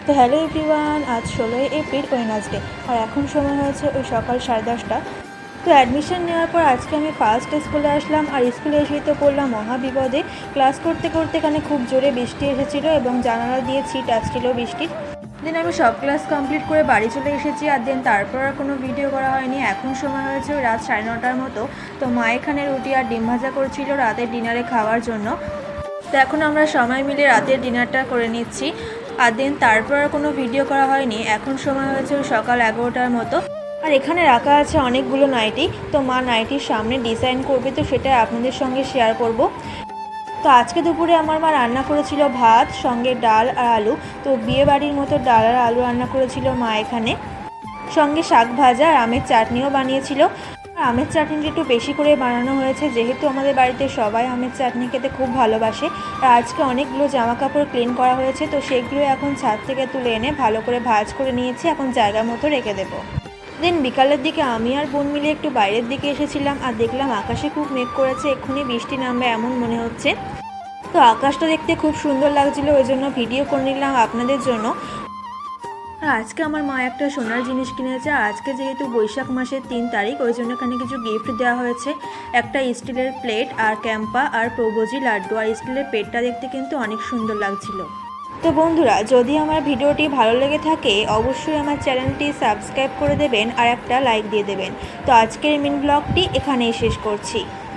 তো hello everyone, আজ 16 April Wednesday আর এখন সময় হয়েছে ওই সকাল 10:30। তো অ্যাডমিশন নেওয়ার পর আজকে আমি ফার্স্ট স্কুলে আসলাম আর স্কুলে এসেই তো পড়লাম মহাবিপদে। ক্লাস করতে করতে এখানে খুব জোরে বৃষ্টি এসেছিলো এবং জানালা দিয়ে ছিট আসছিল বৃষ্টির। দেন আমি সব ক্লাস কমপ্লিট করে বাড়ি চলে এসেছি আর দেন তারপর আর কোনো ভিডিও করা হয়নি। এখন সময় হয়েছে ওই রাত 9:30 মতো। তো মা এখানে রুটি আর ডিম ভাজা করছিল রাতের ডিনারে খাওয়ার জন্য। তো এখন আমরা সবাই মিলে রাতের ডিনারটা করে নিচ্ছি আর দেন তারপর আর কোনো ভিডিও করা হয়নি। এখন সময় হয়েছে সকাল 11টার মতো আর এখানে রাখা আছে অনেকগুলো নাইটি। তো মা নাইটির সামনে ডিজাইন করবে, তো সেটা আপনাদের সঙ্গে শেয়ার করব। তো আজকে দুপুরে আমার মা রান্না করেছিল ভাত সঙ্গে ডাল আর আলু। তো বিয়ে বাড়ির মতো ডাল আর আলু রান্না করেছিল মা এখানে, সঙ্গে শাক ভাজা আর আমের চাটনিও বানিয়েছিল। আর আমের চাটনিটা একটু বেশি করে বানানো হয়েছে যেহেতু আমাদের বাড়িতে সবাই আমের চাটনি খেতে খুব ভালোবাসে। আর আজকে অনেকগুলো জামা কাপড় ক্লিন করা হয়েছে, তো সেগুলো এখন ছাদ থেকে তুলে এনে ভালো করে ভাঁজ করে নিয়েছি, এখন জায়গা মতো রেখে দেবো। দেন বিকালের দিকে আমি আর বোন মিলে একটু বাইরের দিকে এসেছিলাম আর দেখলাম আকাশে খুব মেঘ করেছে, এক্ষুনি বৃষ্টি নামবে এমন মনে হচ্ছে। তো আকাশটা দেখতে খুব সুন্দর লাগছিল, ওই জন্য ভিডিও করে নিলাম আপনাদের জন্য। আর আজকে আমার মা একটা সোনার জিনিস কিনেছে আর আজকে যেহেতু বৈশাখ মাসের 3 তারিখ, ওই জন্য এখানে কিছু গিফট দেওয়া হয়েছে। একটা স্টিলের প্লেট আর ক্যাম্পা আর প্রভোজি লাড্ডু। আর স্টিলের প্লেটটা দেখতে কিন্তু অনেক সুন্দর লাগছিল। তো বন্ধুরা, যদি আমার ভিডিওটি ভালো লেগে থাকে অবশ্যই আমার চ্যানেলটি সাবস্ক্রাইব করে দেবেন আর একটা লাইক দিয়ে দেবেন। তো আজকের মিনি ব্লগটি এখানেই শেষ করছি।